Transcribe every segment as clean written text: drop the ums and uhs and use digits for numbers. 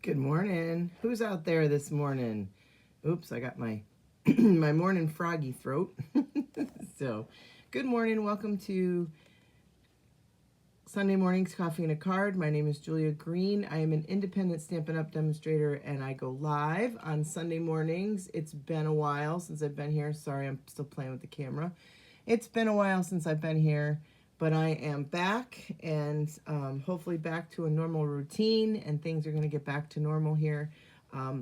Good morning. Who's out there this morning? Oops, I got my my morning froggy throat. So, good morning. Welcome to Sunday Mornings Coffee and a Card. My name is Julia Green. I am an independent Stampin' Up! Demonstrator and I go live on Sunday mornings. It's been a while since I've been here. Sorry, I'm still playing with the camera. It's been a while since I've been here, but I am back and hopefully back to a normal routine, and things are going to get back to normal here.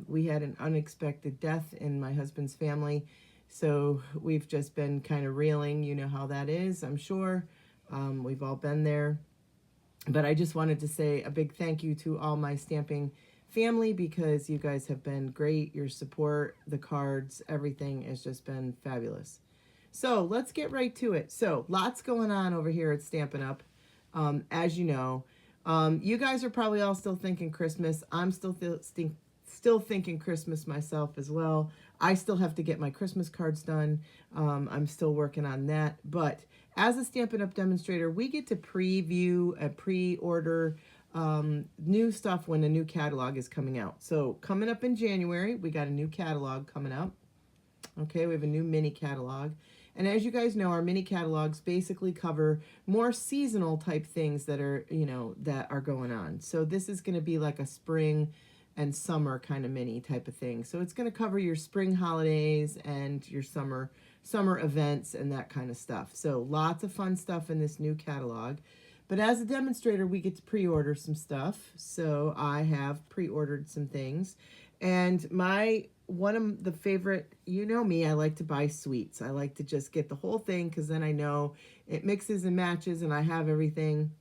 We had an unexpected death in my husband's family, so we've just been kind of reeling. You know how that is, I'm sure. We've all been there. But I just wanted to say a big thank you to all my stamping family because you guys have been great. Your support, the cards, everything has just been fabulous. So let's get right to it. So lots going on over here at Stampin' Up. As you know, you guys are probably all still thinking Christmas. I'm still thinking Christmas myself as well. I still have to get my Christmas cards done. I'm still working on that. But as a Stampin' Up! Demonstrator, we get to preview and pre-order new stuff when a new catalog is coming out. So coming up in January, we got a new catalog coming up. Okay, we have a new mini catalog. And as you guys know, our mini catalogs basically cover more seasonal type things that are, that are going on. So this is going to be like a spring and summer kind of mini type of thing. So it's going to cover your spring holidays and your summer events and that kind of stuff. So lots of fun stuff in this new catalog. But as a demonstrator, we get to pre-order some stuff. So I have pre-ordered some things. And one of the favorite, you know me, I like to buy suites. I like to just get the whole thing because then I know it mixes and matches and I have everything.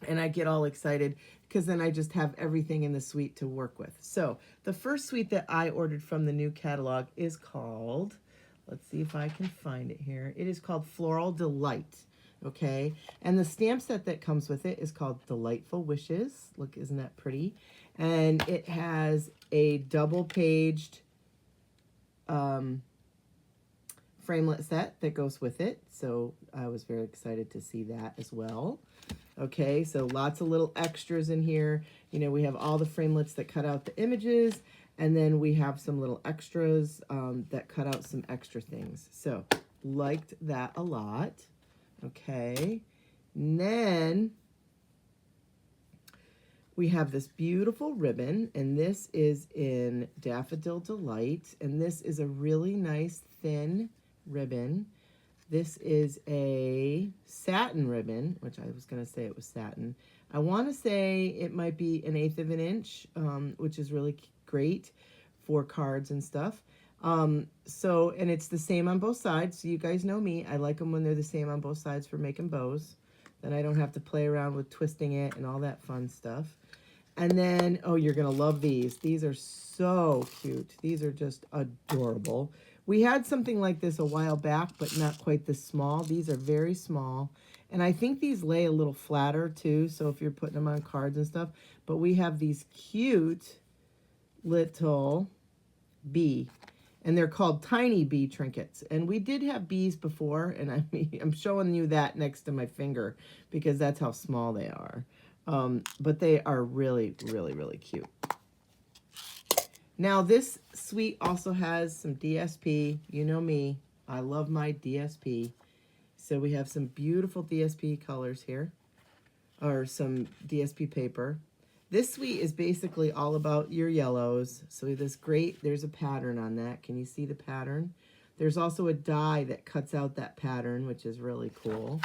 And I get all excited because then I just have everything in the suite to work with. So the first suite that I ordered from the new catalog is called, let's see if I can find it here. It is called Floral Delight. Okay, and the stamp set that comes with it is called Delightful Wishes. Look, isn't that pretty? And it has a double-paged framelit set that goes with it. So I was very excited to see that as well. Okay, so lots of little extras in here. You know, we have all the framelits that cut out the images, and then we have some little extras that cut out some extra things. So liked that a lot. Okay, and then we have this beautiful ribbon, and this is in Daffodil Delight, and this is a really nice thin ribbon. This is a satin ribbon, which I was going to say it was satin. I want to say it might be 1/8 of an inch, which is really great for cards and stuff. And it's the same on both sides. So you guys know me. I like them when they're the same on both sides for making bows. Then I don't have to play around with twisting it and all that fun stuff. And then, oh, you're going to love these. These are so cute. These are just adorable. We had something like this a while back, but not quite this small. These are very small. And I think these lay a little flatter too, so if you're putting them on cards and stuff. But we have these cute little bee, and they're called tiny bee trinkets. And we did have bees before, and I'm showing you that next to my finger because that's how small they are. But they are really, really, really cute. Now, this suite also has some DSP. You know me. I love my DSP. So we have some beautiful DSP colors here, or some DSP paper. This suite is basically all about your yellows. So there's a pattern on that. Can you see the pattern? There's also a die that cuts out that pattern, which is really cool.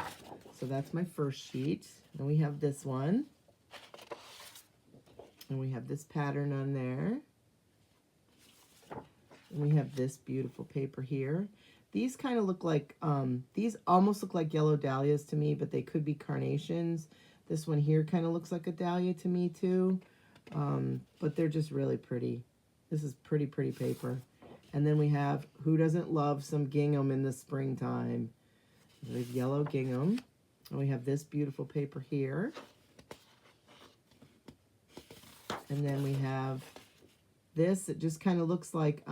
So that's my first sheet. And we have this one. And we have this pattern on there. And we have this beautiful paper here. These kind of look like, these almost look like yellow dahlias to me, but they could be carnations. This one here kind of looks like a dahlia to me too. But they're just really pretty. This is pretty, pretty paper. And then we have, who doesn't love some gingham in the springtime? We have yellow gingham. And we have this beautiful paper here. And then we have this. It just kind of looks like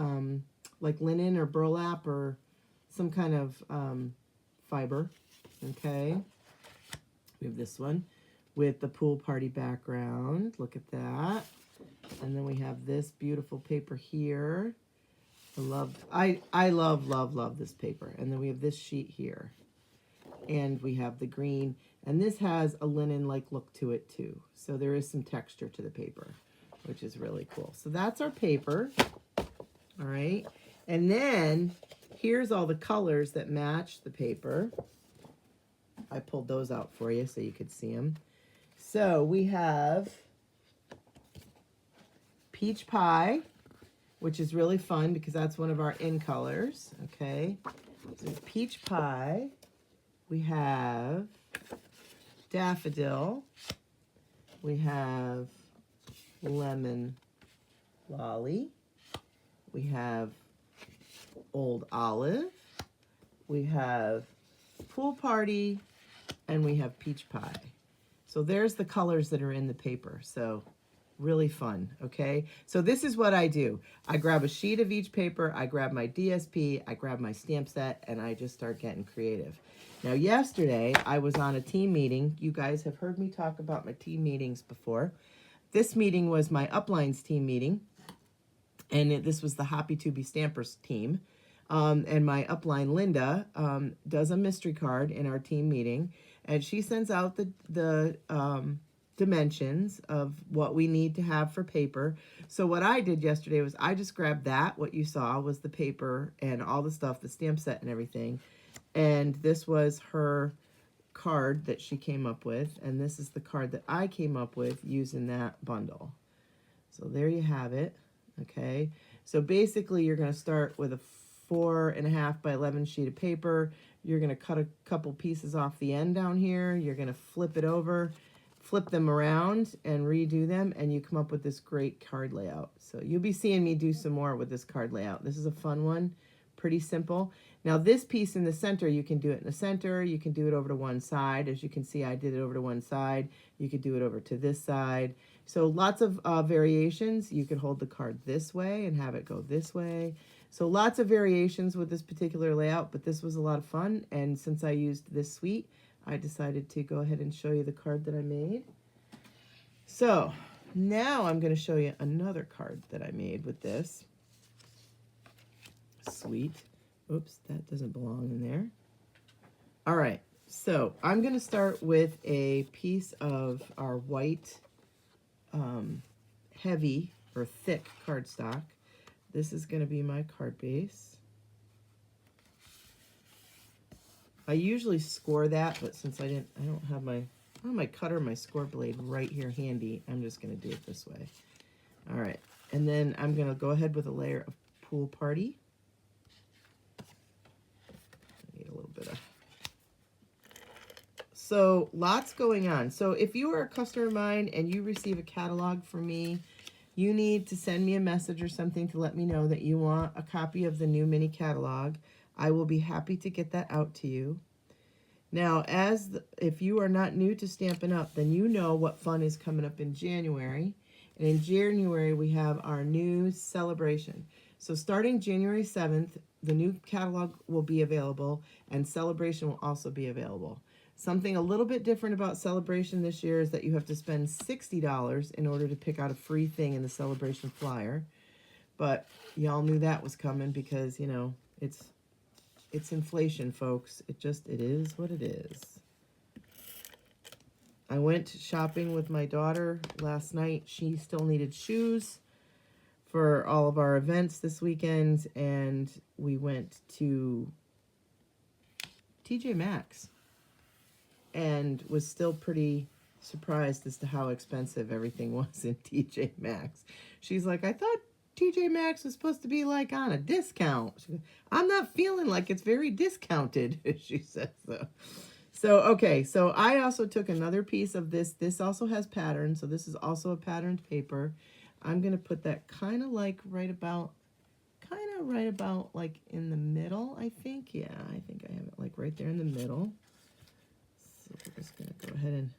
linen or burlap or some kind of fiber. Okay. We have this one with the pool party background. Look at that. And then we have this beautiful paper here. I love this paper. And then we have this sheet here. And we have the green. And this has a linen-like look to it too. So there is some texture to the paper, which is really cool. So that's our paper. All right. And then here's all the colors that match the paper. I pulled those out for you so you could see them. So we have peach pie, which is really fun because that's one of our in colors. Okay. So peach pie. We have daffodil. We have lemon lolly. We have old olive. We have pool party. And we have peach pie. So there's the colors that are in the paper. So really fun, okay? So this is what I do. I grab a sheet of each paper, I grab my DSP, I grab my stamp set, and I just start getting creative. Now yesterday, I was on a team meeting. You guys have heard me talk about my team meetings before. This meeting was my Uplines team meeting, and this was the Hoppy Tooby Stampers team. And my upline, Linda, does a mystery card in our team meeting, and she sends out the dimensions of what we need to have for paper. So what I did yesterday was I just grabbed that. What you saw was the paper and all the stuff, the stamp set and everything. And this was her card that she came up with. And this is the card that I came up with using that bundle. So there you have it. Okay. So basically you're going to start with a 4.5 by 11 sheet of paper. You're going to cut a couple pieces off the end down here. You're going to flip it over, flip them around and redo them, and you come up with this great card layout. So you'll be seeing me do some more with this card layout. This is a fun one, pretty simple. Now this piece in the center, you can do it in the center. You can do it over to one side. As you can see, I did it over to one side. You could do it over to this side. So lots of variations. You could hold the card this way and have it go this way. So lots of variations with this particular layout, but this was a lot of fun. And since I used this suite, I decided to go ahead and show you the card that I made. So now I'm going to show you another card that I made with this suite. Oops, that doesn't belong in there. All right, so I'm going to start with a piece of our white heavy or thick cardstock. This is going to be my card base. I usually score that, but since I don't have my cutter, my score blade right here handy, I'm just going to do it this way. All right, and then I'm going to go ahead with a layer of Pool Party. I need a little bit of. So lots going on. So if you are a customer of mine and you receive a catalog from me, you need to send me a message or something to let me know that you want a copy of the new mini catalog. I will be happy to get that out to you. Now, if you are not new to Stampin' Up, then you know what fun is coming up in January. And in January, we have our new celebration. So starting January 7th, the new catalog will be available, and celebration will also be available. Something a little bit different about Celebration this year is that you have to spend $60 in order to pick out a free thing in the Celebration flyer. But y'all knew that was coming because, you know, it's inflation, folks. It is what it is. I went shopping with my daughter last night. She still needed shoes for all of our events this weekend, and we went to TJ Maxx. And was still pretty surprised as to how expensive everything was in TJ Maxx. She's like, I thought TJ Maxx was supposed to be like on a discount. I'm not feeling like it's very discounted, she says so. So, okay, so I also took another piece of this. This also has patterns, so this is also a patterned paper. I'm going to put that kind of right about like in the middle, I think. Yeah, I think I have it like right there in the middle. So we're just going to go ahead and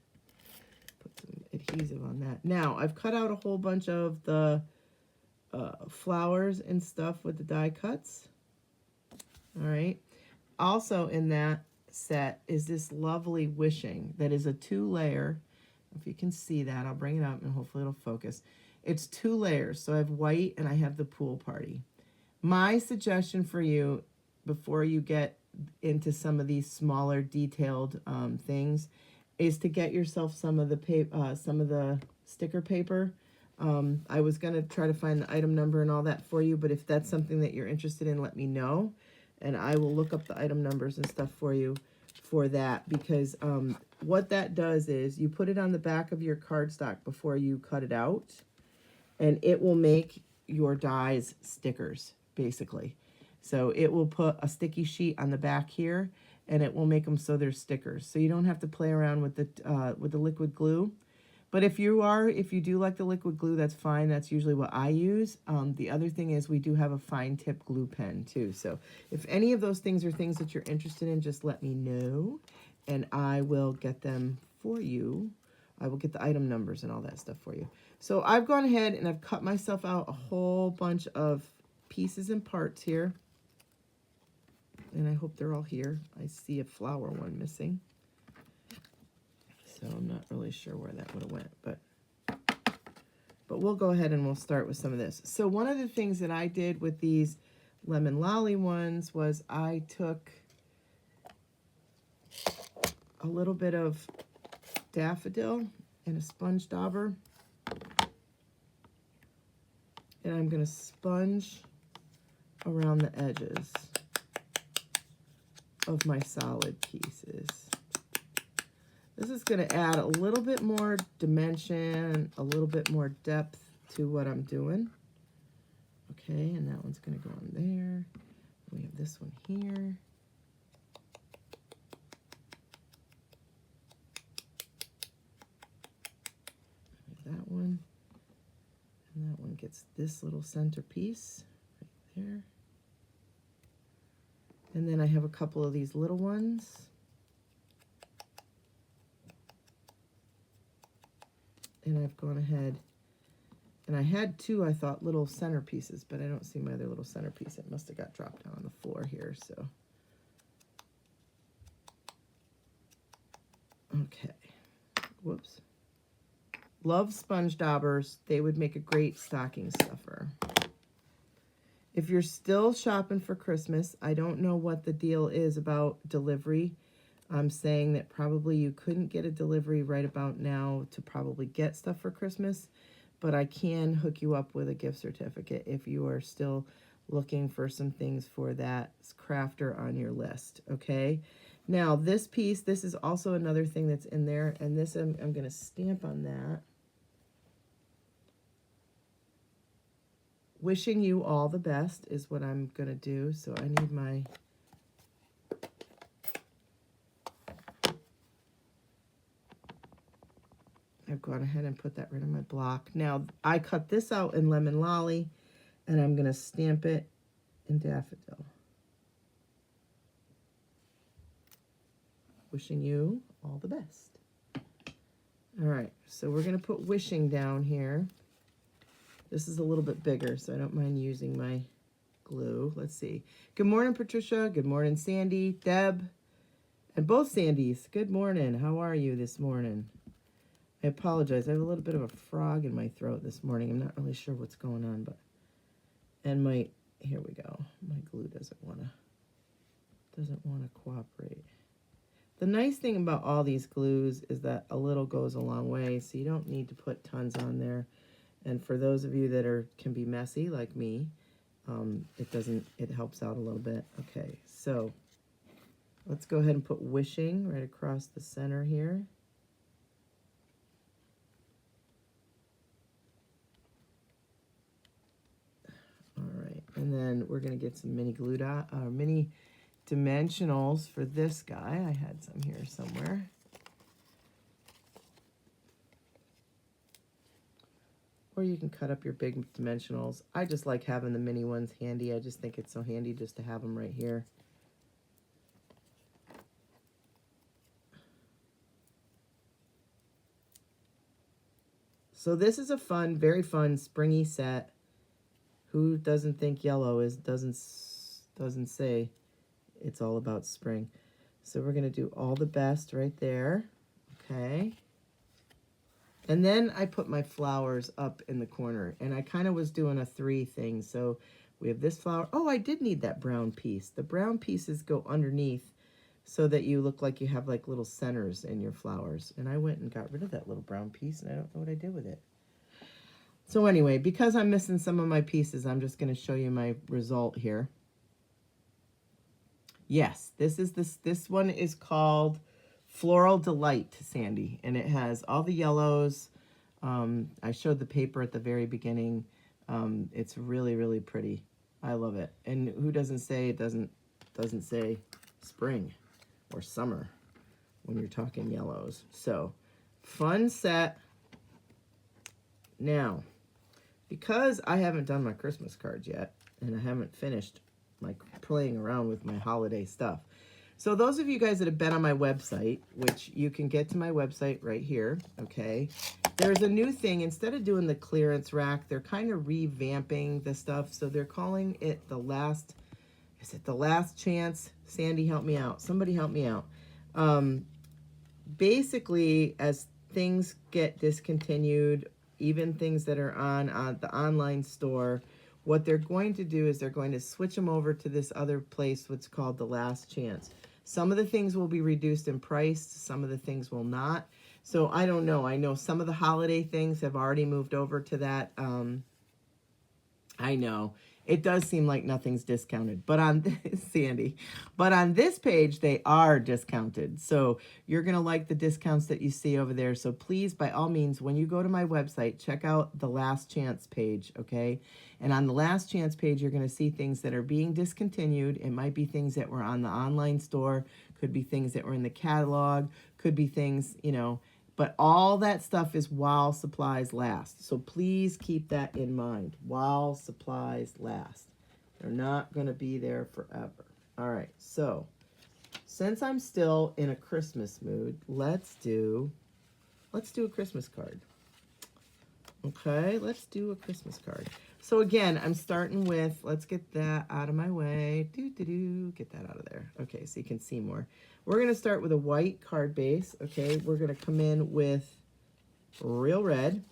put some adhesive on that. Now, I've cut out a whole bunch of the flowers and stuff with the die cuts. All right. Also in that set is this lovely wishing that is a 2-layer If you can see that, I'll bring it up and hopefully it'll focus. It's 2 layers. So I have white and I have the pool party. My suggestion for you before you get into some of these smaller detailed things is to get yourself some of the sticker paper. I was going to try to find the item number and all that for you, but if that's something that you're interested in, let me know, and I will look up the item numbers and stuff for you for that, because what that does is you put it on the back of your cardstock before you cut it out, and it will make your dies stickers, basically. So it will put a sticky sheet on the back here, and it will make them so they're stickers. So you don't have to play around with the liquid glue. But if you do like the liquid glue, that's fine. That's usually what I use. The other thing is we do have a fine tip glue pen too. So if any of those things are things that you're interested in, just let me know, and I will get them for you. I will get the item numbers and all that stuff for you. So I've gone ahead and I've cut myself out a whole bunch of pieces and parts here. And I hope they're all here. I see a flower one missing. So I'm not really sure where that would have went, but we'll go ahead and we'll start with some of this. So one of the things that I did with these Lemon Lolly ones was I took a little bit of daffodil and a sponge dauber, and I'm going to sponge around the edges of my solid pieces. This is going to add a little bit more dimension, a little bit more depth to what I'm doing. Okay, and that one's going to go on there. We have this one here. That one. And that one gets this little centerpiece right there. And then I have a couple of these little ones. And I've gone ahead, and I had 2, I thought, little centerpieces, but I don't see my other little centerpiece. It must have got dropped down on the floor here, so. Okay, whoops. Love sponge daubers. They would make a great stocking stuffer. If you're still shopping for Christmas, I don't know what the deal is about delivery. I'm saying that probably you couldn't get a delivery right about now to probably get stuff for Christmas, but I can hook you up with a gift certificate if you are still looking for some things for that crafter on your list, okay? Now, this piece, this is also another thing that's in there, and this I'm going to stamp on that. Wishing you all the best is what I'm going to do, so I need my... I've gone ahead and put that right on my block. Now, I cut this out in Lemon Lolly, and I'm going to stamp it in Daffodil. Wishing you all the best. All right, so we're going to put wishing down here. This is a little bit bigger, so I don't mind using my glue. Let's see. Good morning, Patricia. Good morning, Sandy, Deb, and both Sandys. Good morning. How are you this morning? I apologize. I have a little bit of a frog in my throat this morning. I'm not really sure what's going on, but here we go. My glue doesn't want to cooperate. The nice thing about all these glues is that a little goes a long way, so you don't need to put tons on there. And for those of you that can be messy like me, it helps out a little bit. Okay, so let's go ahead and put wishing right across the center here. All right, and then we're going to get some mini mini dimensionals for this guy. I had some here somewhere. Or you can cut up your big dimensionals. I just like having the mini ones handy. I just think it's so handy just to have them right here. So this is a fun, very fun, springy set. Who doesn't think yellow doesn't say it's all about spring. So we're going to do all the best right there. Okay. And then I put my flowers up in the corner, and I kind of was doing a 3 thing. So we have this flower. Oh, I did need that brown piece. The brown pieces go underneath so that you look like you have like little centers in your flowers. And I went and got rid of that little brown piece, and I don't know what I did with it. So anyway, because I'm missing some of my pieces, I'm just going to show you my result here. Yes, this one is called Floral Delight, Sandy, and it has all the yellows. I showed the paper at the very beginning. It's really, really pretty. I love it. And who doesn't say it doesn't say spring or summer when you're talking yellows? So, fun set. Now, because I haven't done my Christmas cards yet, and I haven't finished my playing around with my holiday stuff. So those of you guys that have been on my website, which you can get to my website right here, okay, there's a new thing. Instead of doing the clearance rack, they're kind of revamping the stuff. So they're calling it the last, is it the last chance? Sandy, help me out. Somebody help me out. Basically, as things get discontinued, even things that are on the online store, what they're going to do is they're going to switch them over to this other place, what's called the last chance. Some of the things will be reduced in price. Some of the things will not. So I don't know. I know some of the holiday things have already moved over to that. I know. It does seem like nothing's discounted, but on this, Sandy, but on this page, they are discounted. So you're going to like the discounts that you see over there. So please, by all means, when you go to my website, check out the last chance page, okay? And on the last chance page, you're going to see things that are being discontinued. It might be things that were on the online store, could be things that were in the catalog, could be things, you know, but all that stuff is while supplies last. So please keep that in mind. While supplies last. They're not going to be there forever. All right. So since I'm still in a Christmas mood, let's do a Christmas card. Okay, let's do a Christmas card. So again, I'm starting with, let's get that out of my way. Get that out of there. Okay, so you can see more. We're going to start with a white card base. Okay, we're going to come in with real red.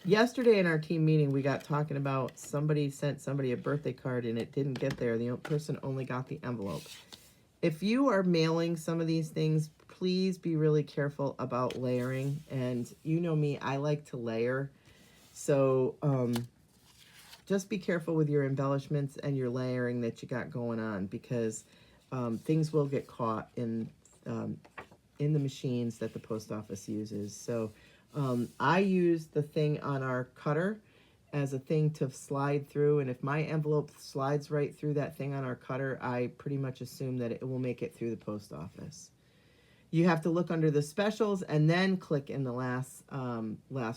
Yesterday in our team meeting, we got talking about somebody sent somebody a birthday card and it didn't get there. The person only got the envelope. If you are mailing some of these things, please be really careful about layering. And you know me, I like to layer. So just be careful with your embellishments and your layering that you got going on, because things will get caught in the machines that the post office uses. So I use the thing on our cutter as a thing to slide through, and if my envelope slides right through that thing on our cutter, I pretty much assume that it will make it through the post office. You have to look under the specials and then click in the last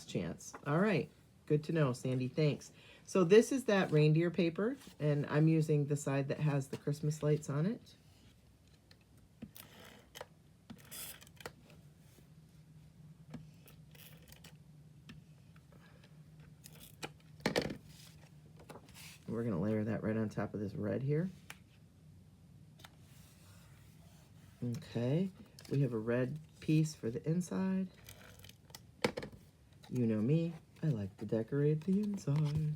chance. All right, good to know, Sandy, thanks. So this is that reindeer paper, and I'm using the side that has the Christmas lights on it. We're going to layer that right on top of this red here. Okay, we have a red piece for the inside. You know me, I like to decorate the inside.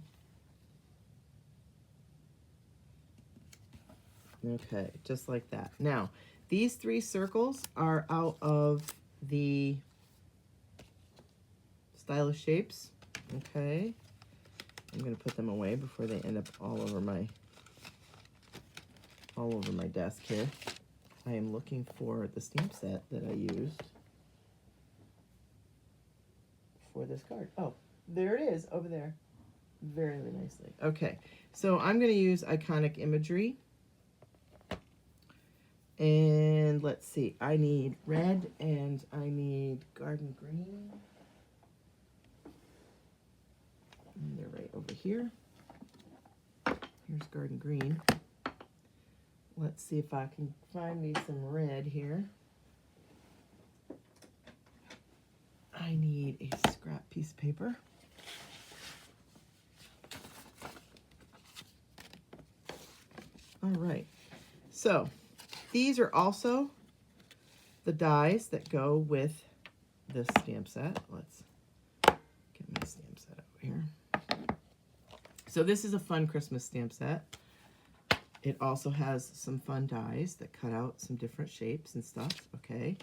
Okay, just like that. Now, these 3 circles are out of the Stylish Shapes. Okay. I'm going to put them away before they end up all over my desk here. I am looking for the stamp set that I used for this card. Oh, there it is over there. Very, very nicely. Okay, so I'm going to use Iconic Imagery. And let's see, I need red and I need garden green. And they're right over here. Here's garden green. Let's see if I can find me some red here. I need a scrap piece of paper. All right. So these are also the dies that go with this stamp set. Let's get my stamp set over here. So this is a fun Christmas stamp set. It also has some fun dies that cut out some different shapes and stuff, okay?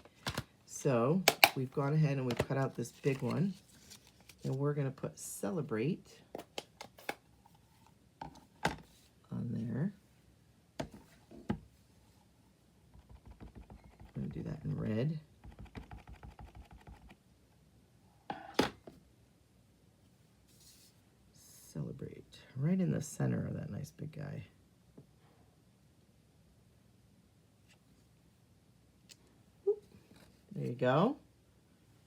So we've gone ahead and we've cut out this big one, and we're gonna put Celebrate on there. I'm gonna do that in red. Celebrate, right in the center of that nice big guy. There you go.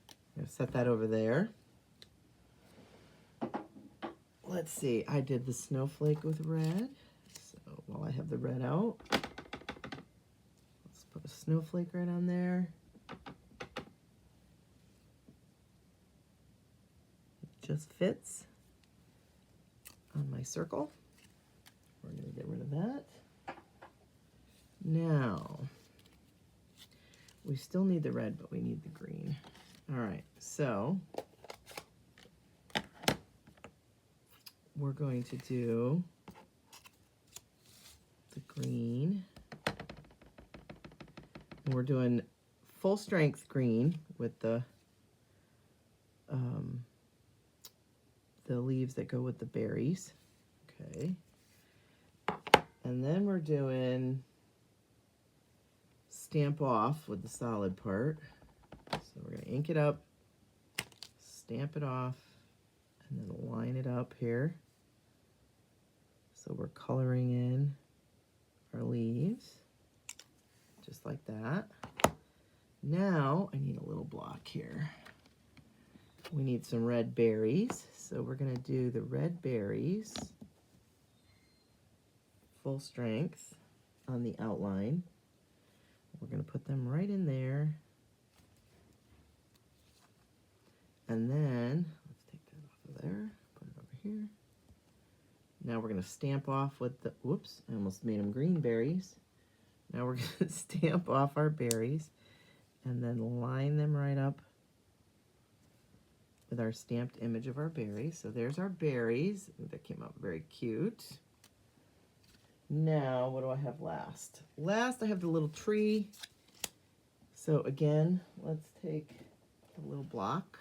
I'm gonna set that over there. Let's see, I did the snowflake with red. So while I have the red out, let's put a snowflake right on there. It just fits on my circle. We're gonna get rid of that. Now, we still need the red, but we need the green. All right, so we're going to do the green. And we're doing full strength green with the leaves that go with the berries. Okay. And then we're doing Stamp Off with the solid part. So we're going to ink it up, stamp it off, and then line it up here. So we're coloring in our leaves, just like that. Now I need a little block here. We need some red berries. So we're going to do the red berries, full strength on the outline. We're going to put them right in there. And then, let's take that off of there, put it over here. Now we're going to stamp off with the, whoops, I almost made them green berries. Now we're going to stamp off our berries and then line them right up with our stamped image of our berries. So there's our berries. That came out very cute. Now, what do I have last? Last, I have the little tree. So again, let's take a little block.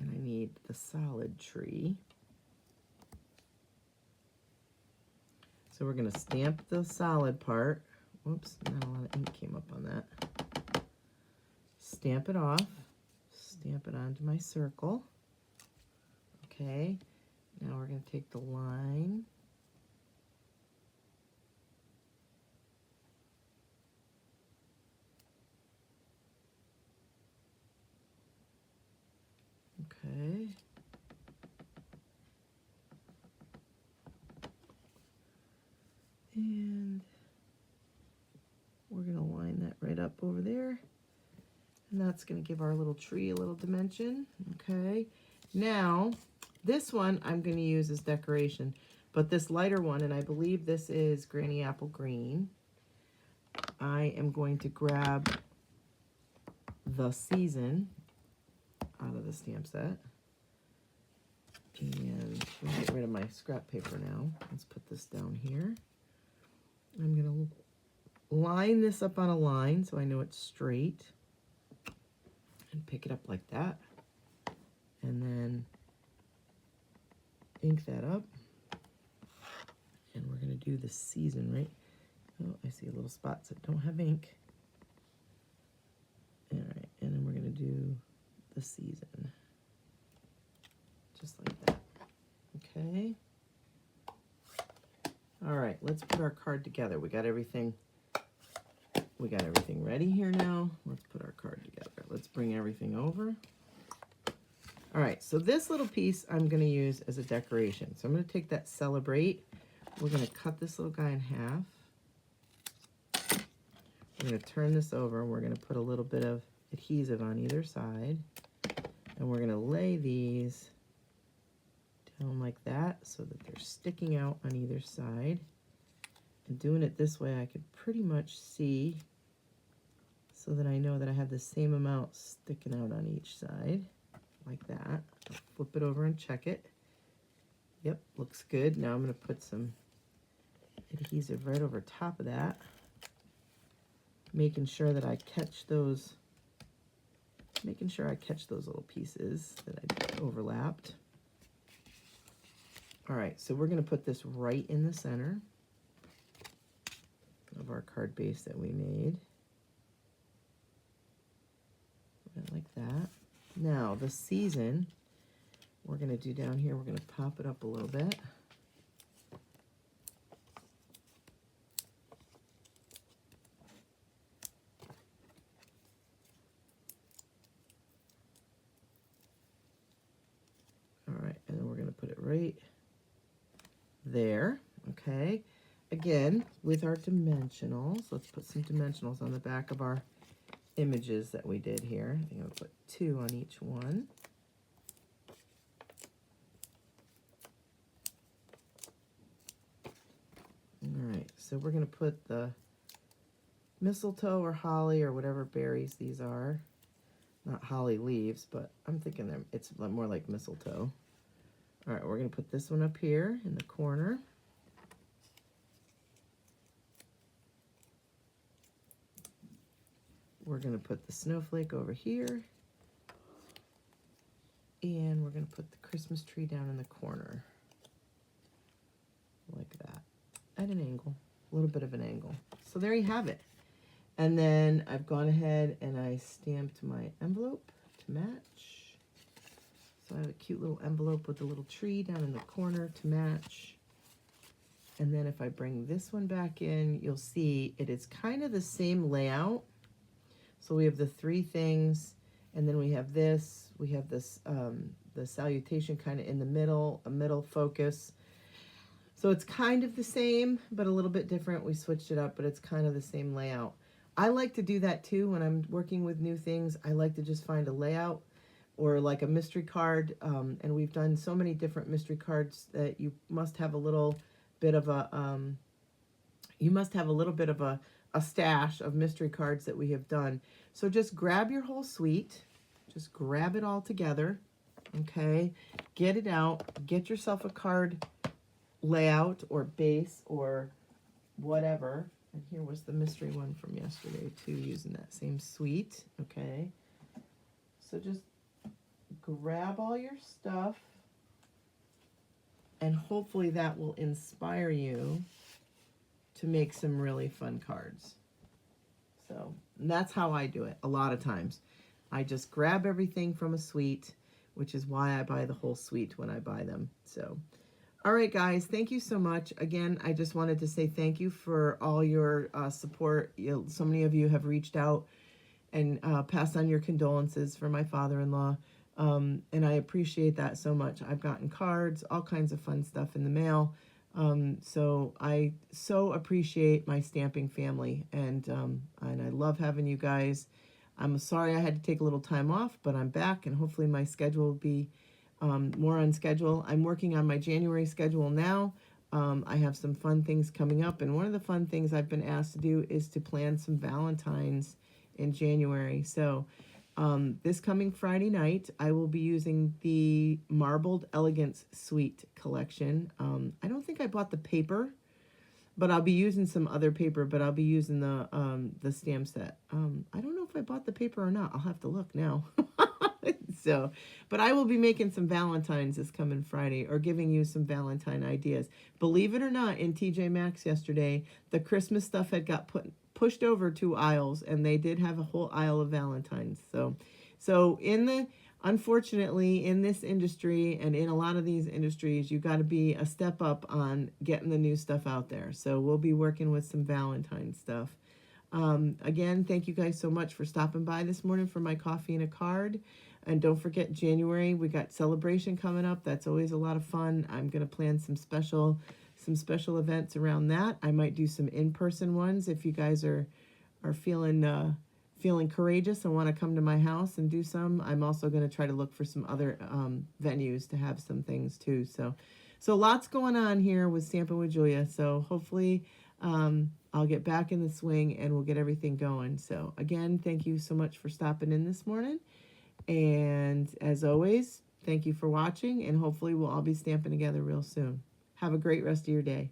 And I need the solid tree. So we're gonna stamp the solid part. Whoops, not a lot of ink came up on that. Stamp it off. Stamp it onto my circle. Okay, now we're going to take the line. Okay. And we're going to line that right up over there. And that's going to give our little tree a little dimension. Okay. Now, this one I'm going to use as decoration. But this lighter one, and I believe this is Granny Apple Green, I am going to grab the season out of the stamp set. And I'm going to get rid of my scrap paper now. Let's put this down here. I'm going to line this up on a line so I know it's straight. And pick it up like that. And then ink that up. And we're going to do the season, right? Oh, I see little spots that don't have ink. All right, and then we're going to do the season. Just like that. Okay. All right, let's put our card together. We got everything ready here now. Let's put our card together. Let's bring everything over. All right, so this little piece I'm going to use as a decoration. So I'm going to take that Celebrate. We're going to cut this little guy in half. We're going to turn this over, and we're going to put a little bit of adhesive on either side. And we're going to lay these down like that so that they're sticking out on either side. And doing it this way, I could pretty much see so that I know that I have the same amount sticking out on each side, like that. I'll flip it over and check it. Yep, looks good. Now I'm going to put some adhesive right over top of that, making sure that I catch those, little pieces that I overlapped. All right, so we're going to put this right in the center of our card base that we made. Right like that. Now, the season, we're going to do down here, we're going to pop it up a little bit. All right, and then we're going to put it right there, okay? Again, with our dimensionals, let's put some dimensionals on the back of our images that we did here. I think I'll put 2 on each one. All right, so we're going to put the mistletoe or holly or whatever berries these are. Not holly leaves, but I'm thinking it's more like mistletoe. All right, we're going to put this one up here in the corner. We're going to put the snowflake over here. And we're going to put the Christmas tree down in the corner. Like that. At an angle. A little bit of an angle. So there you have it. And then I've gone ahead and I stamped my envelope to match. So I have a cute little envelope with a little tree down in the corner to match. And then if I bring this one back in, you'll see it is kind of the same layout. So we have the 3 things, and then we have this, the salutation kind of in the middle, a middle focus. So it's kind of the same, but a little bit different. We switched it up, but it's kind of the same layout. I like to do that too when I'm working with new things. I like to just find a layout or like a mystery card, and we've done so many different mystery cards that you must have a little bit of a, a stash of mystery cards that we have done. So just grab your whole suite, just grab it all together, okay? Get it out, get yourself a card layout or base or whatever. And here was the mystery one from yesterday too, using that same suite, okay? So just grab all your stuff, and hopefully that will inspire you to make some really fun cards. So that's how I do it a lot of times. I just grab everything from a suite, which is why I buy the whole suite when I buy them. So, all right, guys, thank you so much. Again, I just wanted to say thank you for all your support. So many of you have reached out and passed on your condolences for my father-in-law. And I appreciate that so much. I've gotten cards, all kinds of fun stuff in the mail. So I so appreciate my stamping family, and I love having you guys. I'm sorry I had to take a little time off, but I'm back, and hopefully my schedule will be more on schedule. I'm working on my January schedule now. I have some fun things coming up, and one of the fun things I've been asked to do is to plan some Valentines in January. So this coming Friday night, I will be using the Marbled Elegance Suite collection. I don't think I bought the paper, but I'll be using some other paper, but I'll be using the stamp set. I don't know if I bought the paper or not. I'll have to look now. So, but I will be making some Valentines this coming Friday, or giving you some Valentine ideas. Believe it or not, in TJ Maxx yesterday, the Christmas stuff had got pushed over 2 aisles, and they did have a whole aisle of Valentines. So unfortunately, in this industry and in a lot of these industries, you got to be a step up on getting the new stuff out there. So we'll be working with some Valentine stuff. Again, thank you guys so much for stopping by this morning for my coffee and a card. And don't forget, January, we got Celebration coming up. That's always a lot of fun. I'm going to plan some special events around that. I might do some in-person ones if you guys are feeling courageous and want to come to my house and do some. I'm also going to try to look for some other venues to have some things too. So lots going on here with Stampin' with Julia. So hopefully I'll get back in the swing and we'll get everything going. So again, thank you so much for stopping in this morning. And as always, thank you for watching, and hopefully we'll all be stamping together real soon. Have a great rest of your day.